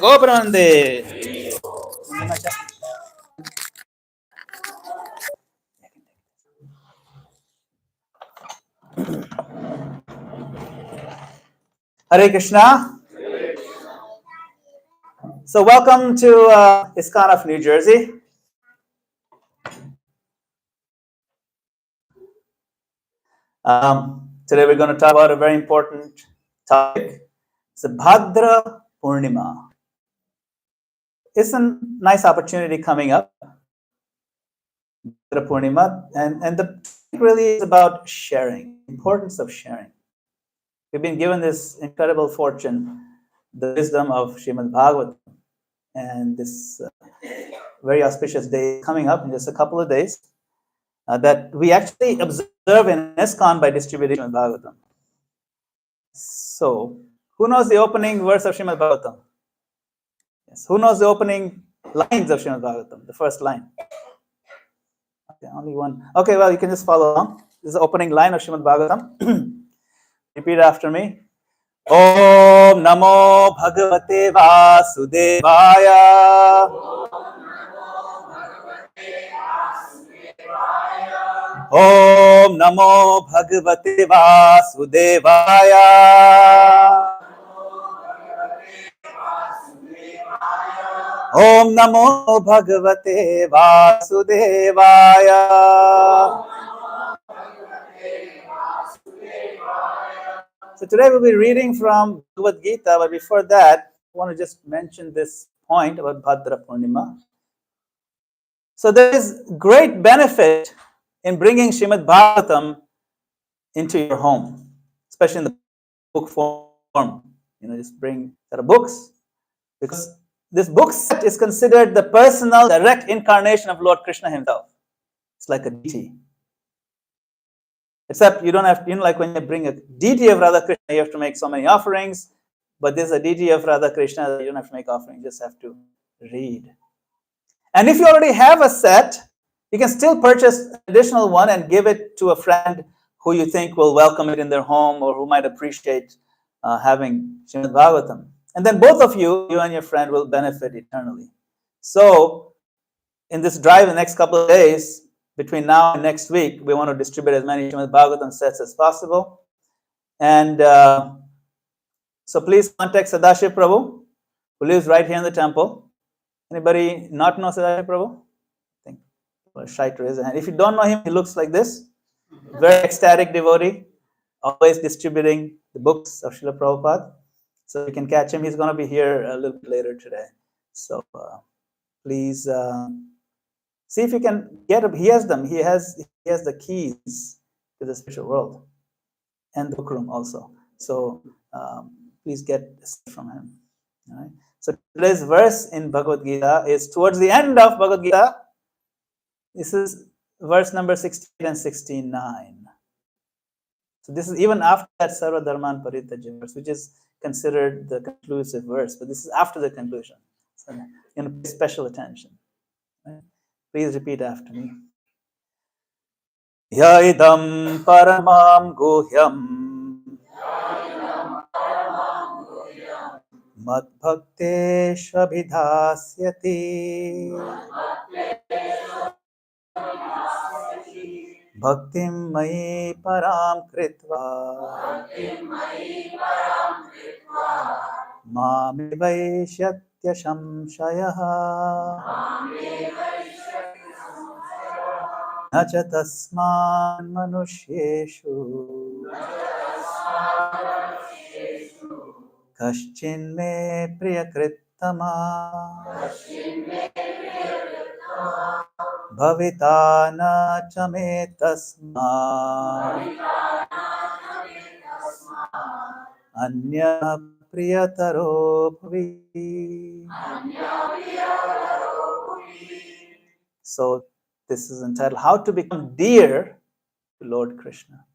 Gobrande. Hare Krishna. So welcome to ISKCON of New Jersey. Today we're going to talk about a very important topic. It's Bhadra Purnima. It's a nice opportunity coming up. Bhadra Purnima, and the topic really is about sharing, importance of sharing. We've been given this incredible fortune, the wisdom of Srimad Bhagavatam, and this very auspicious day coming up in just a couple of days that we actually observe in ISKCON by distributing Srimad Bhagavatam. So, who knows the opening verse of Srimad Bhagavatam? Yes. Who knows the opening lines of Srimad Bhagavatam? The first line. Okay, only one. Okay, well, you can just follow along. This is the opening line of Srimad Bhagavatam. Repeat after me. Om Namo Bhagavate Vasudevaya. Om Namo Bhagavate Vasudevaya. Om Namo Bhagavate Vasudevaya. So today we'll be reading from Bhagavad Gita, but before that, I want to just mention this point about Bhadra Purnima. So there is great benefit in bringing Srimad Bhagavatam into your home, especially in the book form. Just bring a set of books, because this book set is considered the personal, direct incarnation of Lord Krishna himself. It's like a deity. Except you don't have, like when you bring a deity of Radha Krishna, you have to make so many offerings. But this is a deity of Radha Krishna, you don't have to make offerings, you just have to read. And if you already have a set, you can still purchase an additional one and give it to a friend who you think will welcome it in their home or who might appreciate having Srimad Bhagavatam. And then both of you and your friend will benefit eternally. So in this drive the next couple of days, between now and next week, we want to distribute as many Srimad Bhagavatam sets as possible. And so please contact Sadashiv Prabhu, who lives right here in the temple. Anybody not know Sadashiv Prabhu? I think people are shy to raise a hand. If you don't know him, he looks like this. Very ecstatic devotee, always distributing the books of Srila Prabhupada. So you can catch him. He's going to be here a little bit later today. So please see if you can get him. He has them. He has the keys to the spiritual world and the book room also. So please get this from him. All right. So today's verse in Bhagavad Gita is towards the end of Bhagavad Gita. This is verse number 68 and 69. So this is even after that Sarva Dharman Parityaja verse, which is considered the conclusive verse, but this is after the conclusion. So pay special attention. Right? Please repeat after me. Yaidam paramam guhyam Madbhakteshvabhidhasyati Bhaktim mayi param kritva Mami vaishyatya shamshayaha Nacha tasman manushyeshu Kaschin me priyakrittama Bhavita nacha me tasman Anya priyataro bhavi. So this is entitled How to Become Dear to Lord Krishna.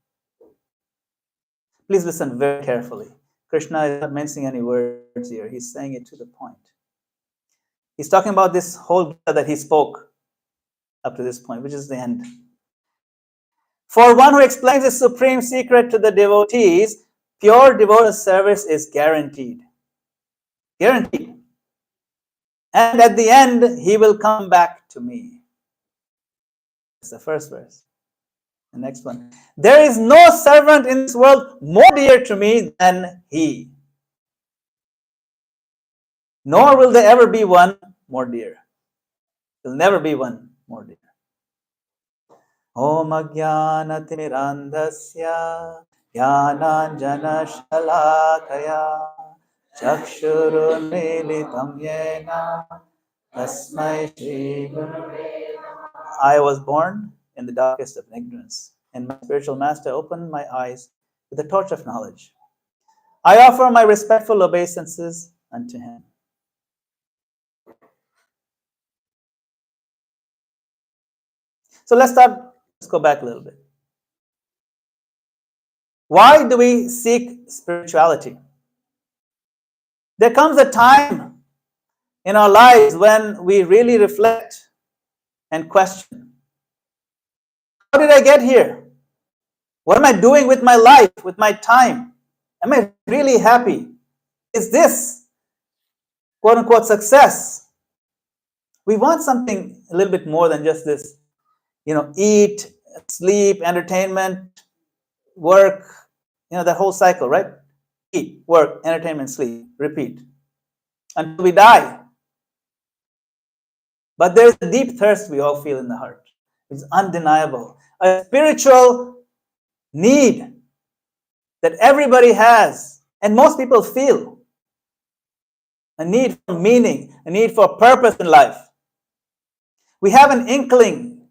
Please listen very carefully. Krishna is not mentioning any words here. He's saying it to the point. He's talking about this whole Gita that he spoke up to this point, which is the end. For one who explains the supreme secret to the devotees, pure devotional service is guaranteed. Guaranteed. And at the end, he will come back to me. That's the first verse. The next one. There is no servant in this world more dear to me than he. Nor will there ever be one more dear. There will never be one more dear. Om Ajnanatirandasya Jnananjana Shalakaya Chakshurunmilitam Yena Tasmai Shri Gurave. I was born in the darkest of ignorance, and my spiritual master opened my eyes with the torch of knowledge. I offer my respectful obeisances unto him. So let's go back a little bit. Why do we seek spirituality? There comes a time in our lives when we really reflect and question. How did I get here? What am I doing with my life, with my time? Am I really happy? Is this quote unquote success? We want something a little bit more than just this, eat, sleep, entertainment, work, that whole cycle, right? Eat, work, entertainment, sleep, repeat until we die. But there's a deep thirst we all feel in the heart. It's undeniable. A spiritual need that everybody has, and most people feel. A need for meaning, a need for purpose in life. We have an inkling,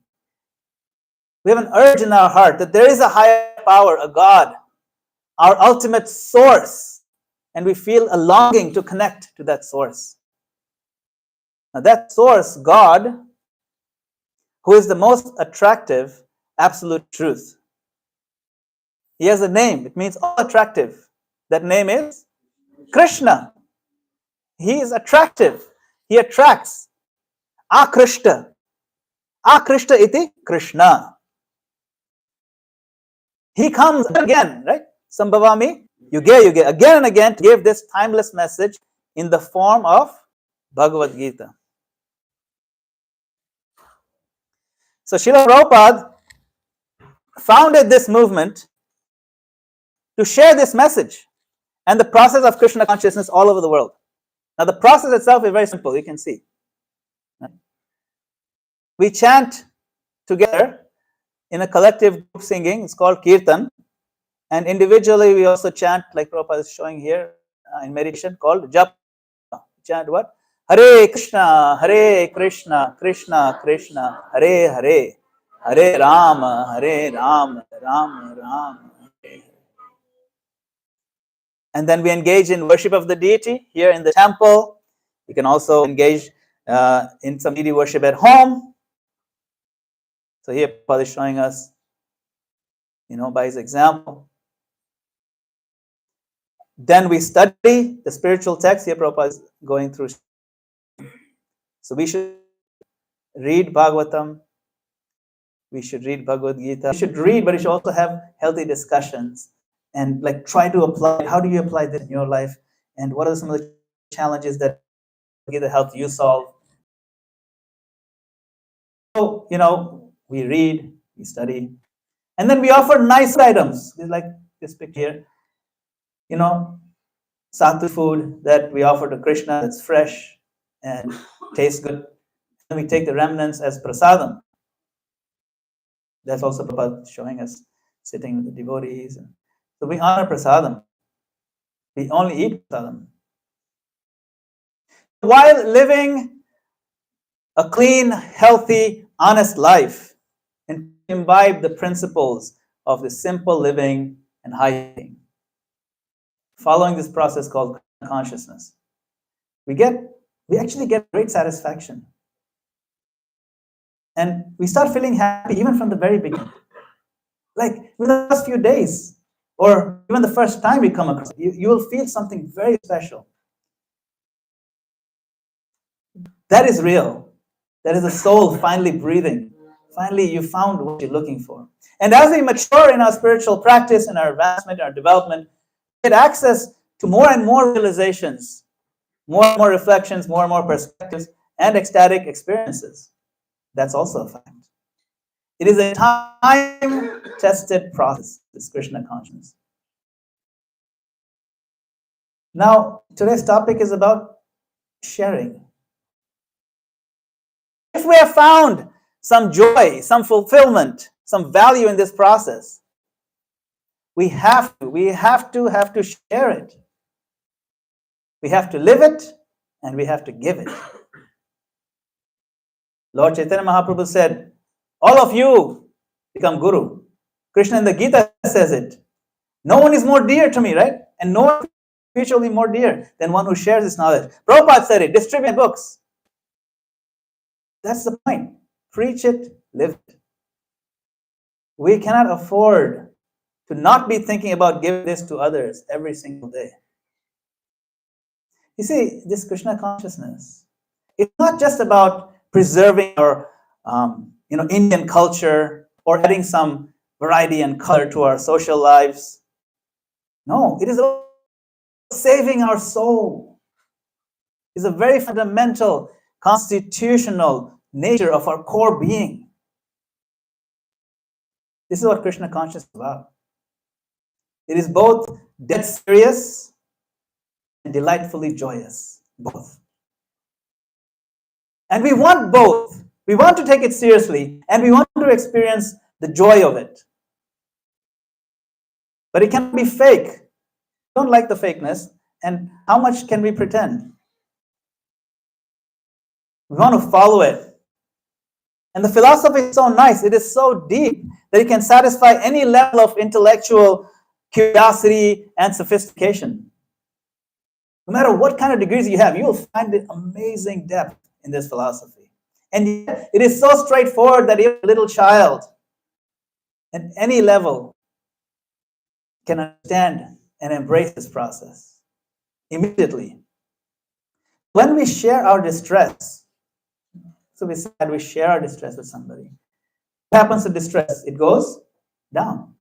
we have an urge in our heart that there is a higher power, a God, our ultimate source, and we feel a longing to connect to that source. Now that source, God, who is the most attractive, absolute truth. He has a name. It means all attractive. That name is Krishna. He is attractive. He attracts. Akrishta. Akrishta iti Krishna. He comes again, right? Sambhavami yuge again and again to give this timeless message in the form of Bhagavad Gita. So Srila Prabhupada founded this movement to share this message and the process of Krishna consciousness all over the world. Now the process itself is very simple, you can see. We chant together in a collective group singing, it's called Kirtan. And individually we also chant, like Prabhupada is showing here in meditation, called Japa. Chant what? Hare Krishna, Krishna Krishna, Hare Hare, Hare Rama, Rama Rama. And then we engage in worship of the deity here in the temple. You can also engage in some deity worship at home. So here Prabhupada is showing us, by his example. Then we study the spiritual text. Here Prabhupada is going through. So we should read Bhagavatam. We should read Bhagavad Gita. We should read, but we should also have healthy discussions and try to apply. How do you apply this in your life? And what are some of the challenges that Gita helps you solve. So, we read, we study, and then we offer nice items, like this picture here, Satu food that we offer to Krishna that's fresh and tastes good. And we take the remnants as prasadam. That's also Prabhupada showing us sitting with the devotees. So we honor prasadam. We only eat prasadam. While living a clean, healthy, honest life and imbibe the principles of the simple living and hygiene. Following this process called consciousness, we actually get great satisfaction. And we start feeling happy even from the very beginning. Like within the first few days, or even the first time we come across it, you will feel something very special. That is real. That is the soul finally breathing. Finally, you found what you're looking for. And as we mature in our spiritual practice, in our advancement, our development, we get access to more and more realizations, more and more reflections, more and more perspectives, and ecstatic experiences. That's also a fact. It is a time-tested process, this Krishna consciousness. Now, today's topic is about sharing. If we have found some joy, some fulfillment, some value in this process, we have to share it. We have to live it, and we have to give it. Lord Chaitanya Mahaprabhu said, all of you become guru. Krishna in the Gita says it. No one is more dear to me, right? And no one is mutually more dear than one who shares his knowledge. Prabhupada said it, distribute books. That's the point. Preach it, live it. We cannot afford to not be thinking about giving this to others every single day. You see, this Krishna consciousness, it's not just about preserving our Indian culture or adding some variety and color to our social lives. No, it is about saving our soul. It's a very fundamental, constitutional nature of our core being. This is what Krishna consciousness is about. It is both dead serious and delightfully joyous, both. And we want both. We want to take it seriously, and we want to experience the joy of it. But it cannot be fake. We don't like the fakeness, and how much can we pretend? We want to follow it. And the philosophy is so nice, it is so deep that it can satisfy any level of intellectual curiosity and sophistication. No matter what kind of degrees you have, you will find an amazing depth in this philosophy. And yet, it is so straightforward that even a little child at any level can understand and embrace this process immediately. When we share our distress, so we said we share our distress with somebody. What happens to distress? It goes down.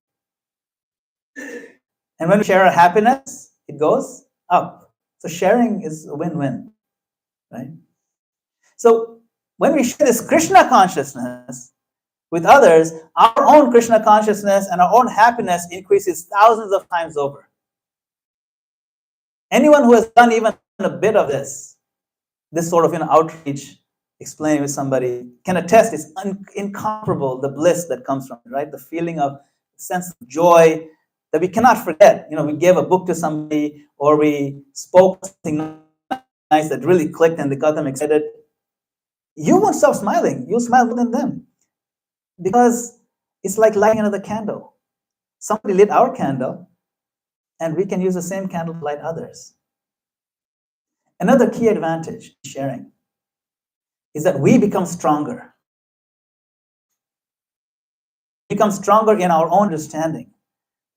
And when we share our happiness, it goes up. So sharing is a win-win, right? So when we share this Krishna consciousness with others, our own Krishna consciousness and our own happiness increases thousands of times over. Anyone who has done even a bit of this sort of outreach, explaining with somebody, can attest it's incomparable, the bliss that comes from it, right? The feeling of sense of joy that we cannot forget. We gave a book to somebody, or we spoke something nice that really clicked and they got them excited. You won't stop smiling. You'll smile more than them. Because it's like lighting another candle. Somebody lit our candle, and we can use the same candle to light others. Another key advantage in sharing is that we become stronger. We become stronger in our own understanding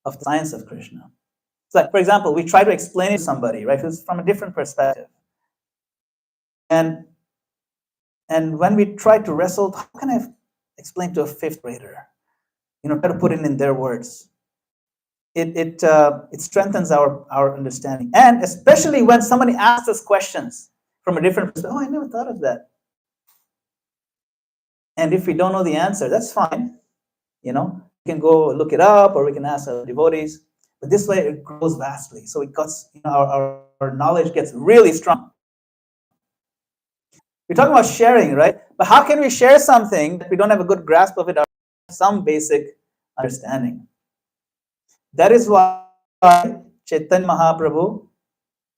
of the science of Krishna. So, like, for example, we try to explain it to somebody, right, who's from a different perspective. And when we try to wrestle, how can I explain to a fifth grader? Try to put it in their words. it strengthens our understanding. And especially when somebody asks us questions from a different perspective. Oh, I never thought of that. And if we don't know the answer, that's fine. We can go look it up, or we can ask our devotees. But this way, it grows vastly. So it gets, our knowledge gets really strong. We're talking about sharing, right? But how can we share something that we don't have a good grasp of it, or some basic understanding? That is why Chaitanya Mahaprabhu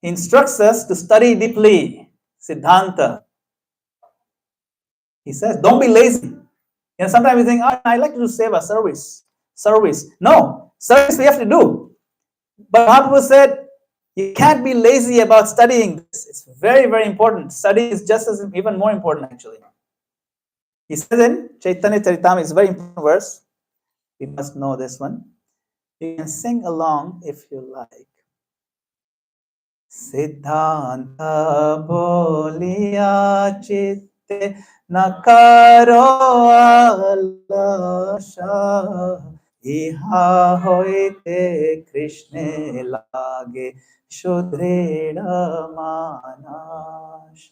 instructs us to study deeply Siddhanta. He says, don't be lazy. Sometimes we think, I like to do seva, service. No, service we have to do. But Mahaprabhu said, you can't be lazy about studying this. It's very, very important. Study is just as even more important, actually. He says in Chaitanya Charitamrita, it's a very important verse. We must know this one. You can sing along if you like. Siddhanta boliya chitte nakaro alasha iha hoite Krishne lage shudreda manasha.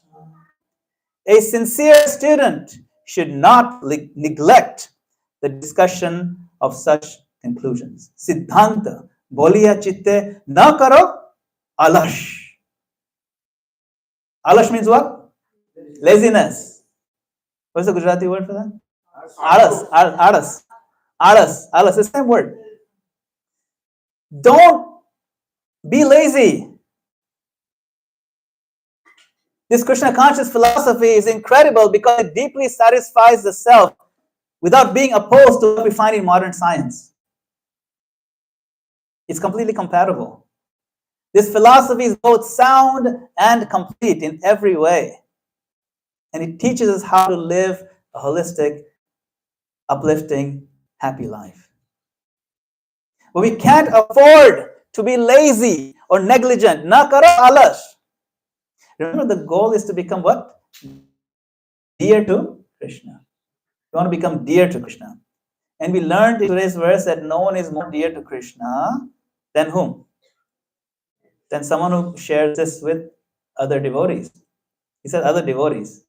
A sincere student should not neglect the discussion of such conclusions. Siddhanta boliya chitte nakaro alash. Alash means what? Laziness. What's the Gujarati word for that? Alas. Alas. The same word. Don't be lazy. This Krishna conscious philosophy is incredible because it deeply satisfies the self without being opposed to what we find in modern science. It's completely compatible. This philosophy is both sound and complete in every way. And it teaches us how to live a holistic, uplifting, happy life. But we can't afford to be lazy or negligent. Na karo alash. Remember, the goal is to become what? Dear to Krishna. We want to become dear to Krishna. And we learned in today's verse that no one is more dear to Krishna than whom? Than someone who shares this with other devotees. He said other devotees.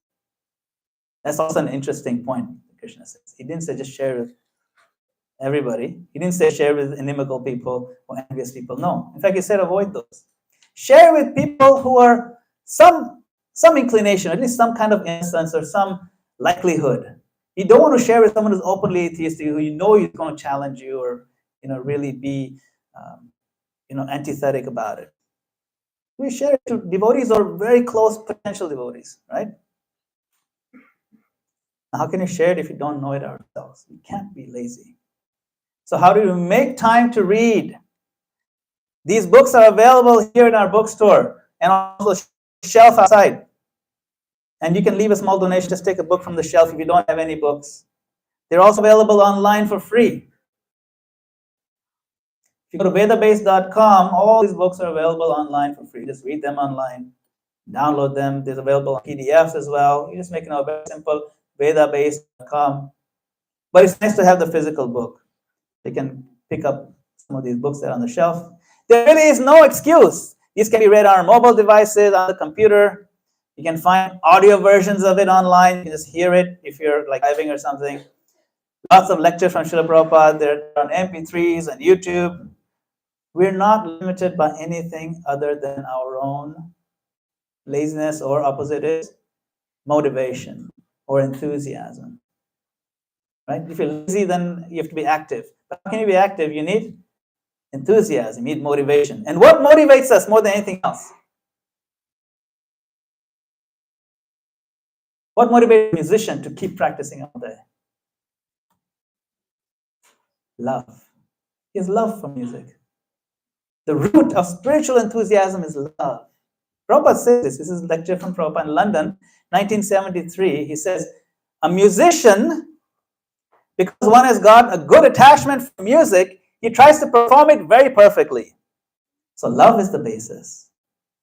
That's also an interesting point, Krishna says. He didn't say just share with everybody. He didn't say share with inimical people or envious people. No. In fact, he said avoid those. Share with people who are some inclination, at least some kind of innocence or some likelihood. You don't want to share with someone who's openly atheistic, who you know is going to challenge you or really be antithetic about it. We share it to devotees or very close potential devotees, right? How can you share it if you don't know it ourselves? We can't be lazy. So how do we make time to read? These books are available here in our bookstore and also shelf outside. And you can leave a small donation, just take a book from the shelf if you don't have any books. They're also available online for free. If you go to vedabase.com, all these books are available online for free. Just read them online, download them. They're available on PDFs as well. You just make it very simple, vedabase.com. But it's nice to have the physical book. You can pick up some of these books that are on the shelf. There really is no excuse. These can be read on our mobile devices, on the computer. You can find audio versions of it online. You can just hear it if you're like driving or something. Lots of lectures from Srila Prabhupada. They're on MP3s and YouTube. We're not limited by anything other than our own laziness, or opposite is motivation or enthusiasm. Right? If you're lazy, then you have to be active. But how can you be active? You need enthusiasm, you need motivation. And what motivates us more than anything else? What motivates a musician to keep practicing all day? Love. He has love for music. The root of spiritual enthusiasm is love. Prabhupada says this. This is a lecture from Prabhupada in London, 1973. He says, a musician, because one has got a good attachment for music, he tries to perform it very perfectly. So love is the basis.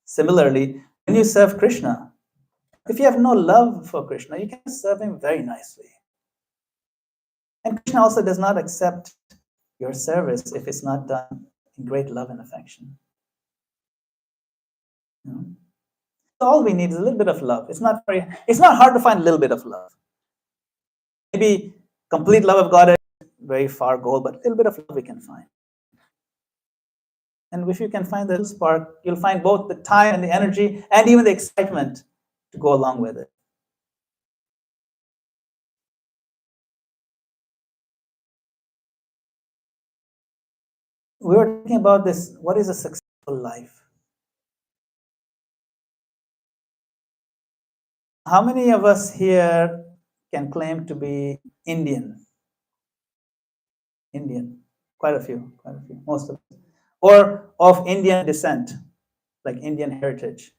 Similarly, when you serve Krishna, if you have no love for Krishna, you can serve him very nicely. And Krishna also does not accept your service if it's not done in great love and affection. You know? All we need is a little bit of love. It's not hard to find a little bit of love. Maybe complete love of God is a very far goal, but a little bit of love we can find. And if you can find that spark, you'll find both the time and the energy and even the excitement to go along with it. We were talking about this, what is a successful life? How many of us here can claim to be Indian? Indian, quite a few, most of us. Or of Indian descent, like Indian heritage,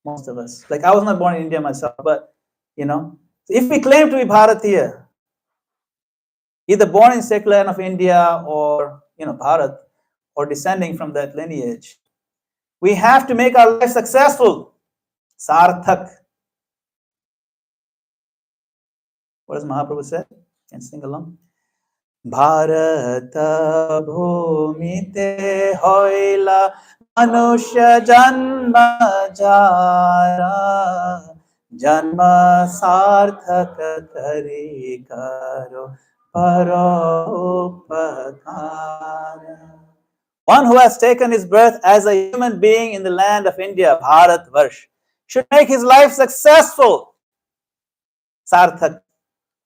most of us. Like I was not born in India myself, but if we claim to be Bharatiya, either born in secular land of India or Bharat, or descending from that lineage, we have to make our life successful. Sarthak. What does Mahaprabhu say? Can sing along? Bharata bhumite hoila manusya janma jara janma sarthak kari karo paropakara. One who has taken his birth as a human being in the land of India, Bharat Varsh, should make his life successful, sarthak,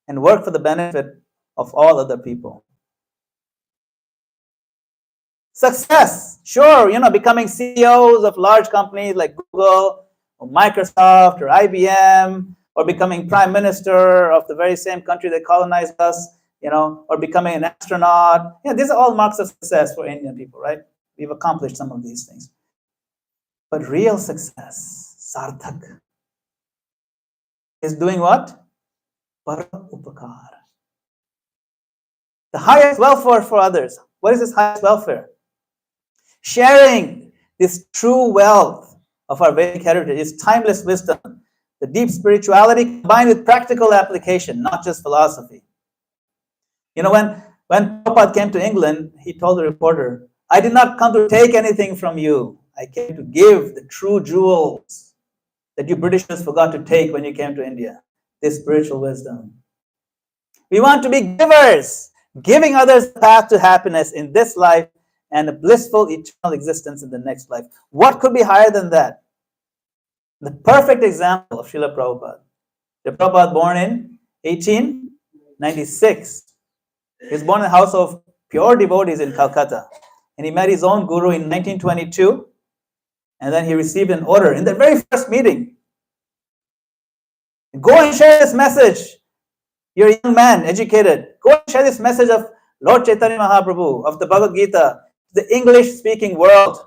and work for the benefit of all other people. Success, sure, becoming CEOs of large companies like Google or Microsoft or IBM, or becoming prime minister of the very same country that colonized us, or becoming an astronaut. These are all marks of success for Indian people, right? We've accomplished some of these things. But real success, sarthak, is doing what? Upakar. The highest welfare for others. What is this highest welfare? Sharing this true wealth of our Vedic heritage, this timeless wisdom, the deep spirituality combined with practical application, not just philosophy. When Prabhupada came to England, he told the reporter, I did not come to take anything from you. I came to give the true jewels that you Britishers forgot to take when you came to India, this spiritual wisdom. We want to be givers, giving others the path to happiness in this life and a blissful eternal existence in the next life. What could be higher than that? The perfect example of Srila Prabhupada. Srila Prabhupada born in 1896. He was born in a house of pure devotees in Calcutta. And he met his own guru in 1922. And then he received an order in the very first meeting. Go and share this message. You're a young man, educated. Go and share this message of Lord Chaitanya Mahaprabhu, of the Bhagavad Gita, to the English-speaking world.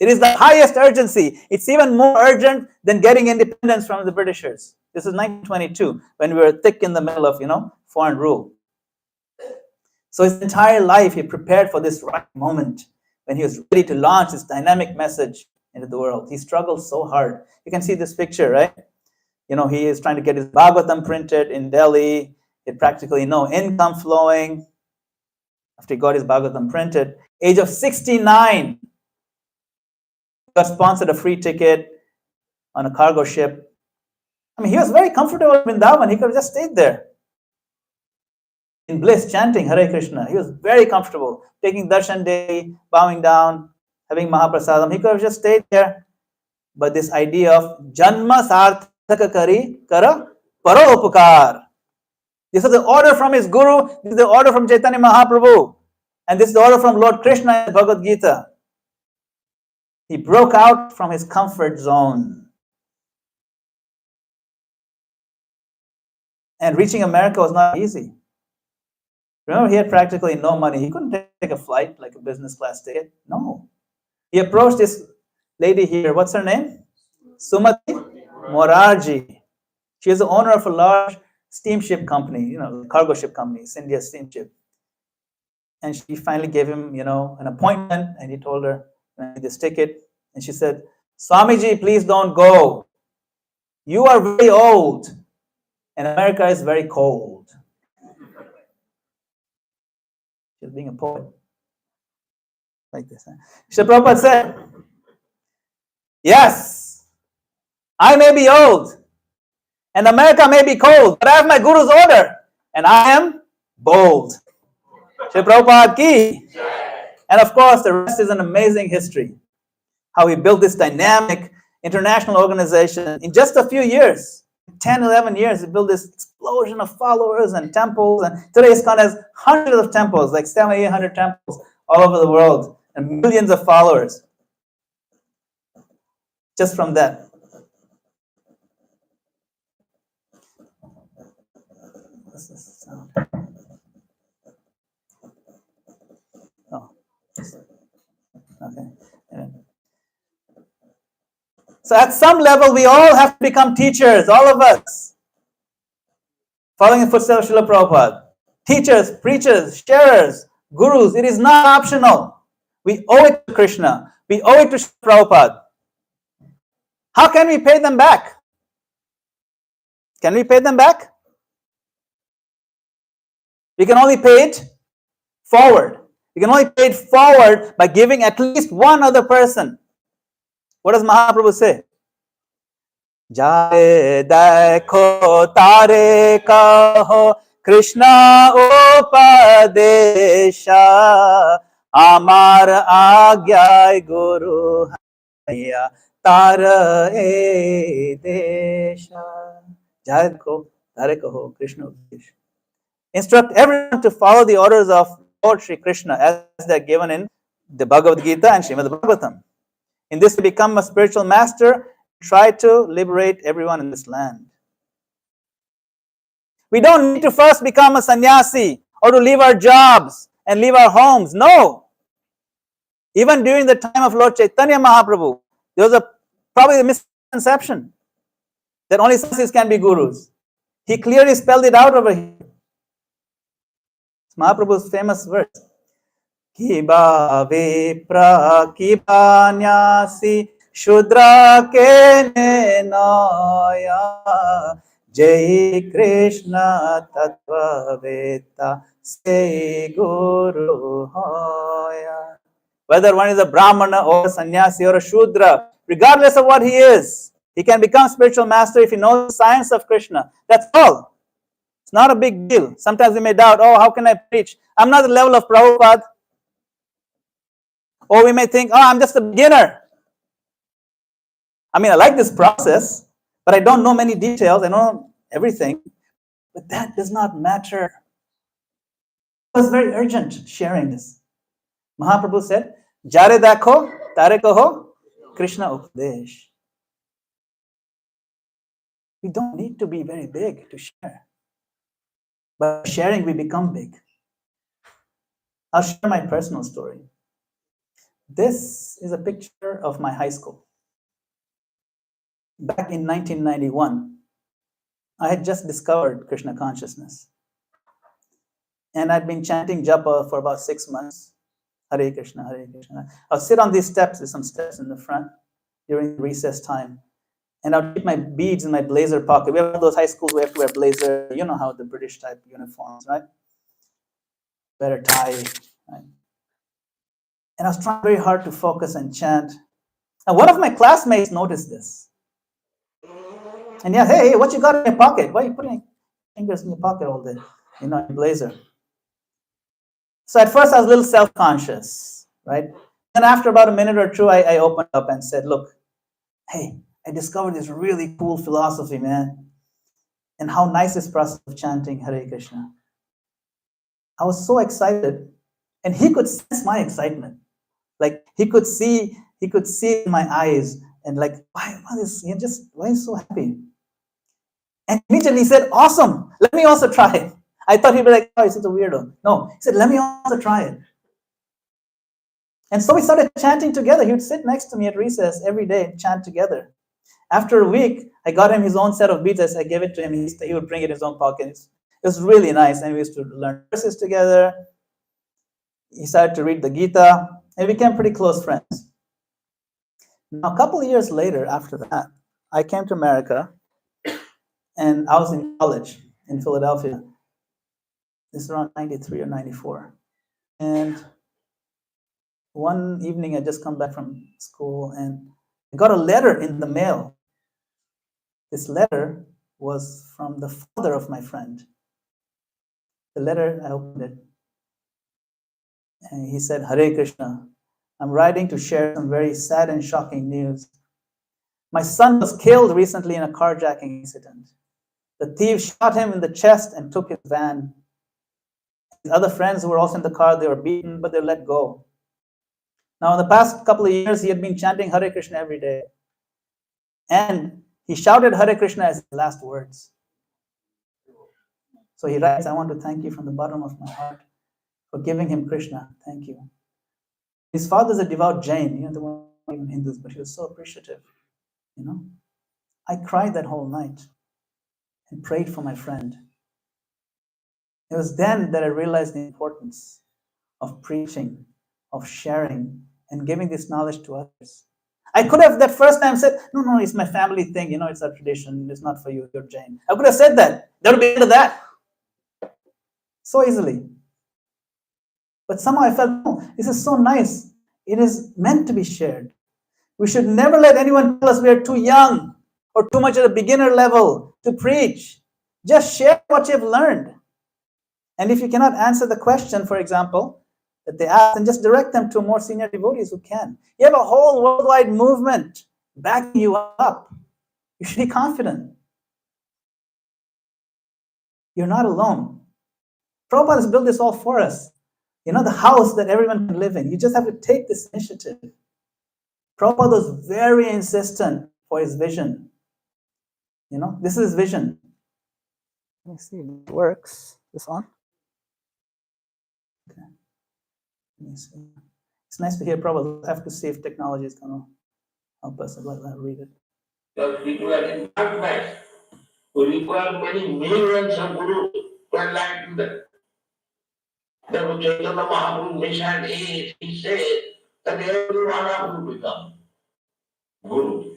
It is the highest urgency. It's even more urgent than getting independence from the Britishers. This is 1922, when we were thick in the middle of, foreign rule. So his entire life, he prepared for this right moment when he was ready to launch this dynamic message into the world. He struggled so hard. You can see this picture, right? He is trying to get his Bhagavatam printed in Delhi. He had practically no income flowing after he got his Bhagavatam printed. Age of 69, he got sponsored a free ticket on a cargo ship. He was very comfortable in Vrindavan. He could have just stayed there in bliss, chanting Hare Krishna. He was very comfortable, taking darshan daily, bowing down, having Mahaprasadam. He could have just stayed there. But this idea of Janma Sarthaka Kari Kara Paro Upakar. This is the order from his guru. This is the order from Chaitanya Mahaprabhu. And this is the order from Lord Krishna in the Bhagavad Gita. He broke out from his comfort zone. And reaching America was not easy. Remember, he had practically no money. He couldn't take a flight, like a business class ticket. No. He approached this lady here. What's her name? Sumati Morarji. She is the owner of a large steamship company, cargo ship company, India Steamship. And she finally gave him, an appointment, and he told her, I need this ticket. And she said, Swamiji, please don't go. You are very old, and America is very cold. She's being a poet. Like this. Srila Prabhupada said, yes, I may be old, and America may be cold, but I have my Guru's order, and I am bold. Srila Prabhupada ki. And of course, the rest is an amazing history. How he built this dynamic international organization in just a few years. 10, 11 years, he built this explosion of followers and temples. And today, ISKCON has hundreds of temples, like 700, 800 temples all over the world, and millions of followers. Just from that. What's this sound? Oh, okay. Yeah. So at some level, we all have to become teachers, all of us. Following the footsteps of Srila Prabhupada. Teachers, preachers, sharers, gurus. It is not optional. We owe it to Krishna. We owe it to Srila Prabhupada. How can we pay them back? Can we pay them back? We can only pay it forward. We can only pay it forward by giving at least one other person. What does Mahaprabhu say? Jare dekho tare kaho Krishna upadesha amar agyai guru haya tara e desha. Jare dekho tare kaho Krishna upadesha. Instruct everyone to follow the orders of Lord Shri Krishna as they are given in the Bhagavad Gita and Srimad Bhagavatam. In this, to become a spiritual master, try to liberate everyone in this land. We don't need to first become a sannyasi or to leave our jobs and leave our homes. No. Even during the time of Lord Chaitanya Mahaprabhu, there was probably a misconception that only sannyasis can be gurus. He clearly spelled it out over here. It's Mahaprabhu's famous verse. Kiba vipra kiba nyasi shudra ke naya jai Krishna tattva veta se guru hoya. Whether one is a brahmana or a sannyasi or a shudra, regardless of what he is, he can become spiritual master if he knows the science of Krishna. That's all. It's not a big deal. Sometimes we may doubt, oh, how can I preach? I'm not the level of Prabhupada. Or we may think, oh, I'm just a beginner. I mean, I like this process, but I don't know many details. I don't know everything. But that does not matter. It was very urgent sharing this. Mahaprabhu said, Jare dakho, tare kaho, Krishna upadesh. We don't need to be very big to share. But sharing, we become big. I'll share my personal story. This is a picture of my high school. Back in 1991, I had just discovered Krishna consciousness. And I'd been chanting japa for about 6 months. Hare Krishna, Hare Krishna. I'll sit on these steps, there's some steps in the front during recess time. And I'll keep my beads in my blazer pocket. We have those high schools where you have to wear blazer. You know how the British type uniforms, right? Better tie, right? And I was trying very hard to focus and chant. And one of my classmates noticed this. And yeah, hey, what you got in your pocket? Why are you putting fingers in your pocket all day? You know, in blazer. So at first I was a little self-conscious, right? And after about a minute or two, I opened up and said, look, hey, I discovered this really cool philosophy, man. And how nice this process of chanting Hare Krishna. I was so excited. And he could sense my excitement. Like he could see in my eyes and like, why are you so happy? And immediately he said, awesome, let me also try it. I thought he'd be like, oh, he's such a weirdo. No, he said, let me also try it. And so we started chanting together. He would sit next to me at recess every day and chant together. After a week, I got him his own set of beads. I gave it to him. He would bring it in his own pocket. It was really nice. And we used to learn verses together. He started to read the Gita and we became pretty close friends. Now, a couple of years later, after that, I came to America and I was in college in Philadelphia. This is around 93 or 94. And one evening I just come back from school and I got a letter in the mail. This letter was from the father of my friend. The letter, I opened it, and he said, Hare Krishna, I'm writing to share some very sad and shocking news. My son was killed recently in a carjacking incident. The thieves shot him in the chest and took his van. His other friends who were also in the car, they were beaten, but they were let go. Now, in the past couple of years, he had been chanting Hare Krishna every day. And he shouted Hare Krishna as his last words. So he writes, I want to thank you from the bottom of my heart for giving him Krishna. Thank you. His father is a devout Jain, they weren't even Hindus, but he was so appreciative. I cried that whole night and prayed for my friend. It was then that I realized the importance of preaching, of sharing, and giving this knowledge to others. I could have that first time said, no, it's my family thing, it's a tradition, it's not for you, you're Jain. I could have said that. There would be end of that. So easily. But somehow I felt, no, this is so nice. It is meant to be shared. We should never let anyone tell us we are too young or too much at a beginner level to preach. Just share what you've learned. And if you cannot answer the question, for example, that they ask, then just direct them to more senior devotees who can. You have a whole worldwide movement backing you up. You should be confident. You're not alone. Prabhupada has built this all for us. The house that everyone can live in. You just have to take this initiative. Prabhupada was very insistent for his vision. This is his vision. Let me see if it works. This on? Okay. Let me see. It's nice to hear Prabhupada. We'll have to see if technology is going to help us. I'll read it. Because people are in darkness who require many millions of gurus to enlighten them. Therefore, Chaitanya Mahaprabhu mission is, he said, that every one of you become guru.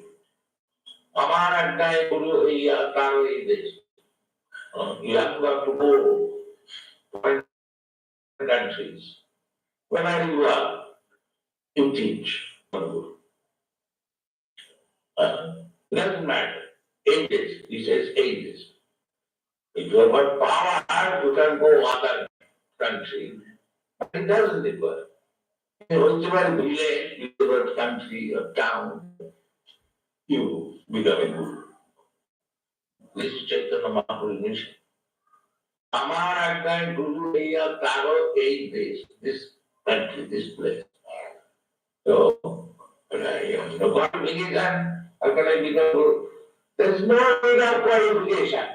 Amar Adnai Guru Iya Karo this. You have got to go to foreign countries. Whenever you are, you teach. Doesn't matter. Ages. He says ages. If you have got power, you can go other country. But it doesn't differ. Whichever village, whichever country or town, you become a guru. This is Chaitanya Mahaprabhu's mission. Amar Agni Guru Deya Karo Eight Days, this country, this place. So, qualification, how can I become guru? There is no need of qualification.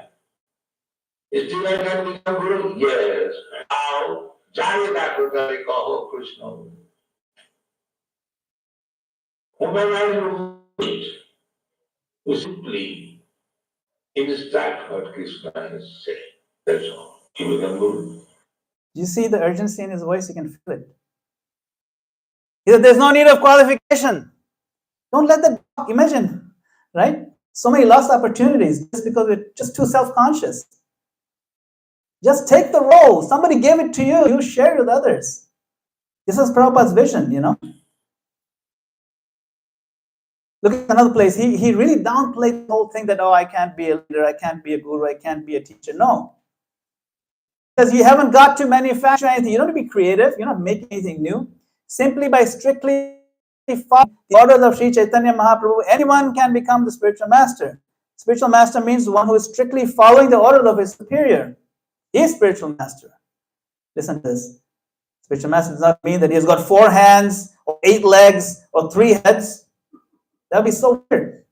Still I can become guru? Yes. How? Jayata Kutari Kaho Krishna. Whomever you meet, you simply instruct what Krishna is saying. That's all. You become guru. You see the urgency in his voice, you can feel it. He said, there's no need of qualification. Don't let that imagine, right? So many lost opportunities just because we're just too self-conscious. Just take the role. Somebody gave it to you. You share it with others. This is Prabhupada's vision, Look at another place. He really downplayed the whole thing that, I can't be a leader, I can't be a guru, I can't be a teacher. No. Because you haven't got to manufacture anything. You don't have to be creative. You're not making anything new. Simply by strictly following the orders of Sri Chaitanya Mahaprabhu, anyone can become the spiritual master. Spiritual master means one who is strictly following the orders of his superior. He is spiritual master. Listen to this. Spiritual master does not mean that he has got 4 hands, or 8 legs, or 3 heads. That would be so weird.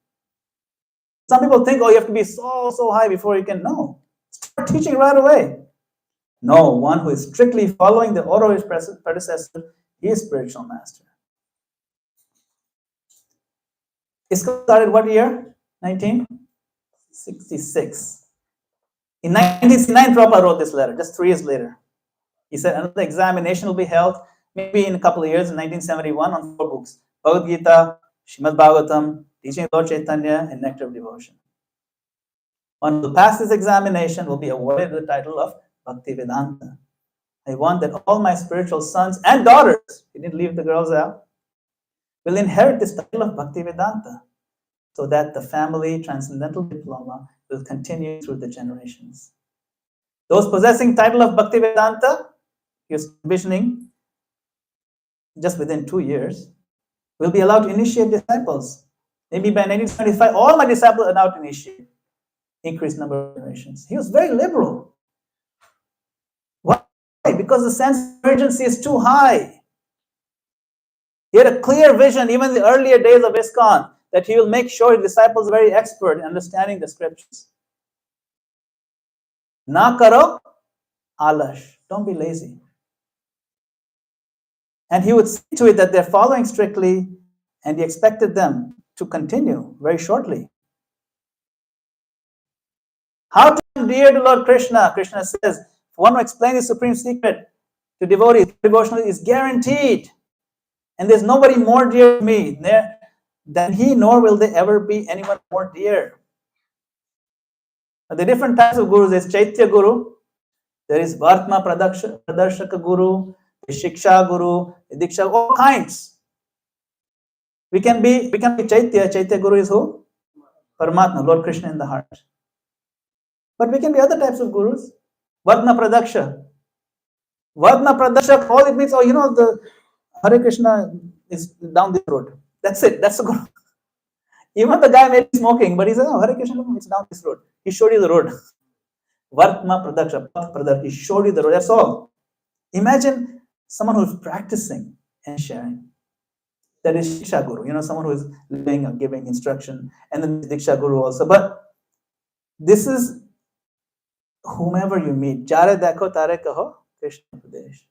Some people think, you have to be so high before you can know. Start teaching right away. No, one who is strictly following the order of his predecessor, he is spiritual master. ISKCON started what year? 1966. In 1969, Prabhupada wrote this letter, just 3 years later. He said another examination will be held maybe in a couple of years, in 1971, on 4 books: Bhagavad Gita, Srimad Bhagavatam, Teaching of Lord Chaitanya, and Nectar of Devotion. One who will pass this examination will be awarded the title of Bhakti Vedanta. I want that all my spiritual sons and daughters, he didn't leave the girls out, will inherit this title of Bhaktivedanta, so that the family transcendental diploma will continue through the generations. Those possessing title of Bhaktivedanta, he was envisioning just within 2 years, will be allowed to initiate disciples. Maybe by 1975, all my disciples are now to initiate. Increased number of generations. He was very liberal. Why? Because the sense of urgency is too high. He had a clear vision, even in the earlier days of ISKCON, that he will make sure his disciples are very expert in understanding the scriptures. Na karo alash. Don't be lazy. And he would see to it that they're following strictly, and he expected them to continue very shortly. How to come dear to Lord Krishna? Krishna says, if one who explains the supreme secret to devotees, devotional is guaranteed. And there's nobody more dear to me than he, nor will there ever be anyone more dear. The different types of gurus, there's Chaitya Guru, there is Vartma Pradarshaka Guru, Shiksha Guru, Diksha, all kinds. We can be Chaitya. Chaitya Guru is who? Paramatma, Lord Krishna in the heart. But we can be other types of gurus. Vartma Pradaksha. Vartma Pradaksha, all it means, the Hare Krishna is down this road. That's it. That's the guru. Even the guy may be smoking, but he says, Hare Krishna, it's down this road. He showed you the road. Vartma Pradaksha, Path Pradak, he showed you the road. That's all. Imagine someone who is practicing and sharing. That is Shiksha Guru, someone who is living or giving instruction, and then Diksha Guru also. But this is whomever you meet. Jare dekho tare kaho Krishna Pradesh.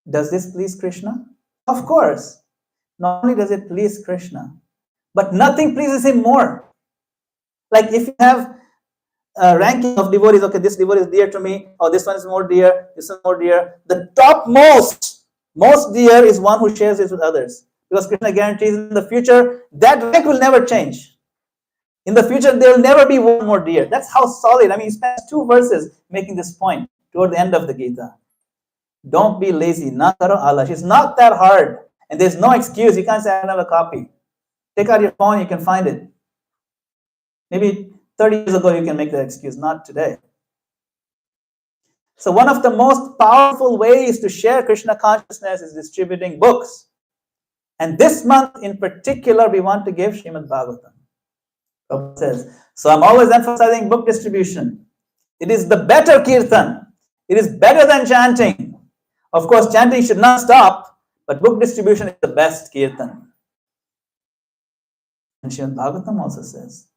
Does this please Krishna? Of course. Not only does it please Krishna, but nothing pleases him more. Like if you have a ranking of devotees, okay, this devotee is dear to me, or this one is more dear, this one is more dear. The most dear is one who shares this with others. Because Krishna guarantees in the future, that rank will never change. In the future, there will never be one more dear. That's how solid. He spends 2 verses making this point toward the end of the Gita. Don't be lazy. Na karo alash. It's not that hard. And there's no excuse. You can't say, I don't have a copy. Take out your phone, you can find it. Maybe 30 years ago, you can make that excuse. Not today. So one of the most powerful ways to share Krishna consciousness is distributing books. And this month in particular, we want to give Srimad Bhagavatam. Prabhu says, so I'm always emphasizing book distribution. It is the better kirtan. It is better than chanting. Of course, chanting should not stop, but book distribution is the best kirtan. And Srimad Bhagavatam also says,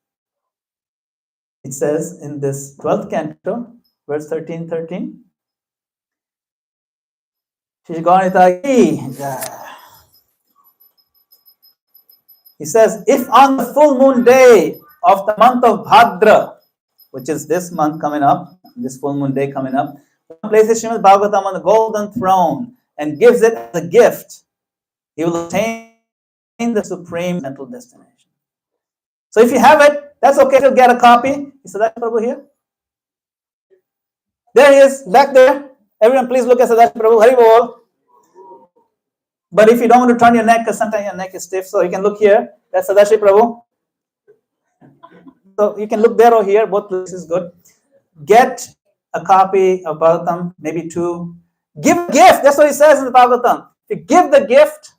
it says in this 12th canto, verse 13:13, he says, if on the full moon day of the month of Bhadra, which is this month coming up, this full moon day coming up, one places Srimad Bhagavatam on the golden throne and gives it as a gift, he will attain the supreme mental destination. So if you have it, that's okay. You'll get a copy. Is Sadashi Prabhu here? There he is, back there. Everyone please look at Sadashi Prabhu. Hari Bol. But if you don't want to turn your neck, because sometimes your neck is stiff, so you can look here. That's Sadashi Prabhu. So you can look there or here. Both places good. Get a copy of Bhagavatam, maybe 2. Give a gift. That's what he says in the Bhagavatam. If you give the gift,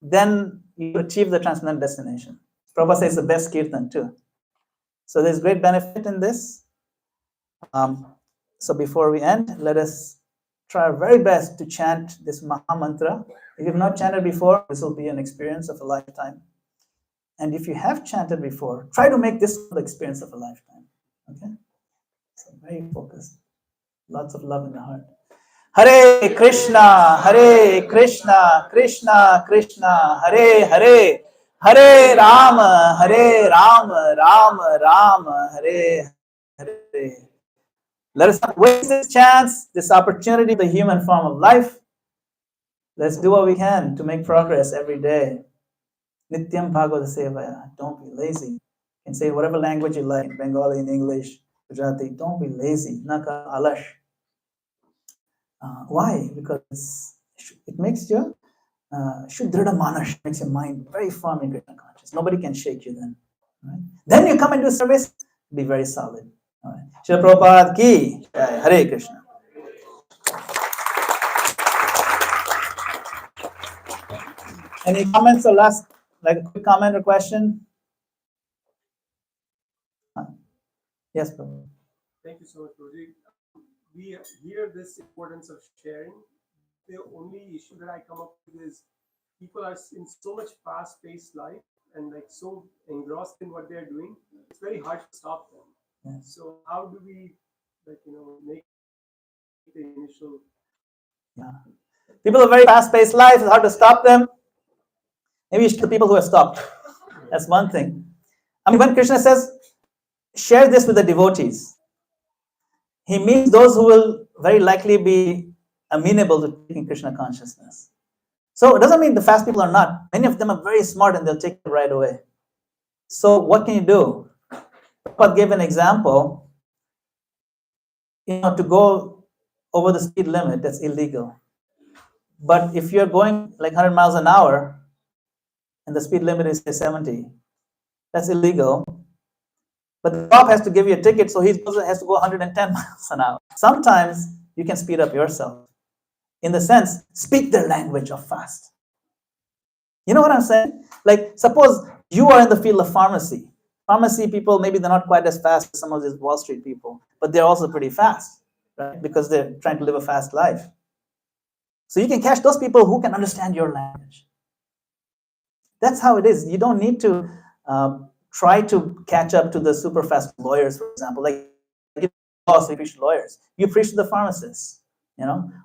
then you achieve the transcendental destination. Prabhupada says the best kirtan too. So there's great benefit in this. So before we end, let us try our very best to chant this Maha Mantra. If you've not chanted before, this will be an experience of a lifetime. And if you have chanted before, try to make this the experience of a lifetime. Okay? So very focused. Lots of love in the heart. Hare Krishna, Krishna Krishna, Hare Hare, Hare Rama, Rama Rama, Hare Hare. Let us not waste this chance, this opportunity, the human form of life. Let's do what we can to make progress every day. Nityam Bhagavata Sevaya. Don't be lazy. You can say whatever language you like, Bengali, in English, Gujarati, don't be lazy. Naka alash. Why? Because it makes you Shuddhada Manash, makes your mind very firm in Krishna conscious. Nobody can shake you then. Right? Then you come into service, be very solid. All right. Srila Prabhupada ki, Hare Krishna. Any comments or last, like a quick comment or question? Yes, Prabhu. Thank you so much, Prabhuji. We hear this importance of sharing. The only issue that I come up with is people are in so much fast-paced life and like so engrossed in what they're doing. It's very hard to stop them. Yes. So how do we, make the initial? Yeah. People are very fast-paced life. It's hard to stop them. Maybe you should the people who have stopped. That's one thing. I mean, when Krishna says, share this with the devotees, he means those who will very likely be amenable to taking Krishna consciousness. So it doesn't mean the fast people are not. Many of them are very smart and they'll take it right away. So what can you do? Prabhupada gave an example. To go over the speed limit, that's illegal. But if you're going like 100 miles an hour and the speed limit is say 70, that's illegal. But the cop has to give you a ticket, so he has to go 110 miles an hour. Sometimes you can speed up yourself. In the sense, speak their language of fast. You know what I'm saying? Like, suppose you are in the field of pharmacy. Pharmacy people, maybe they're not quite as fast as some of these Wall Street people, but they're also pretty fast, right? Because they're trying to live a fast life. So you can catch those people who can understand your language. That's how it is. You don't need to try to catch up to the super fast lawyers, for example. Like, you preach to lawyers. You preach to the pharmacists,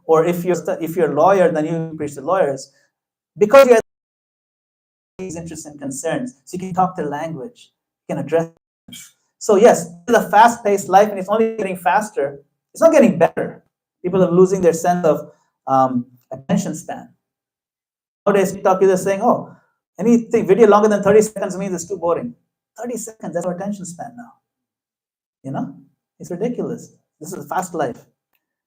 Or if you're a lawyer, then you preach to lawyers. Because you have these interests and concerns, so you can talk their language, you can address them. So yes, it's a fast-paced life, and it's only getting faster. It's not getting better. People are losing their sense of attention span. Nowadays, TikTok is saying, "Oh, anything video longer than 30 seconds means it's too boring." 30 seconds, that's our attention span now. It's ridiculous. This is a fast life.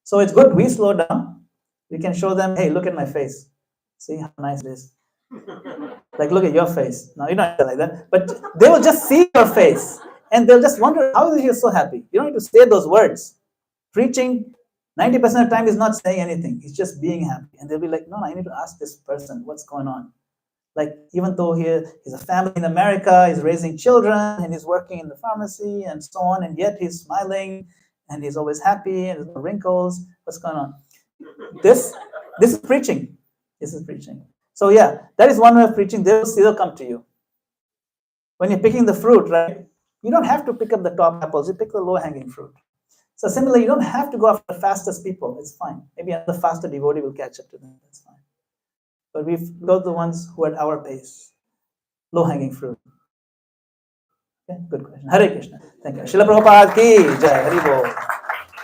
So it's good we slow down. We can show them, hey, look at my face. See how nice it is. Like, look at your face. No, you don't have to like that. But they will just see your face. And they'll just wonder, how is he so happy? You don't need to say those words. Preaching, 90% of the time is not saying anything. He's just being happy. And they'll be like, no, I need to ask this person, what's going on? Like, even though he's a family in America, he's raising children, and he's working in the pharmacy and so on, and yet he's smiling, and he's always happy, and there's no wrinkles. What's going on? This is preaching. This is preaching. So yeah, that is one way of preaching. They'll come to you. When you're picking the fruit, right? You don't have to pick up the top apples. You pick the low-hanging fruit. So similarly, you don't have to go after the fastest people. It's fine. Maybe the faster devotee will catch up to them. That's fine. But we've got the ones who are at our pace, low-hanging fruit. Okay, good question. Hare Krishna. Thank you. Srila Prabhupada ki jai. Hari Bol.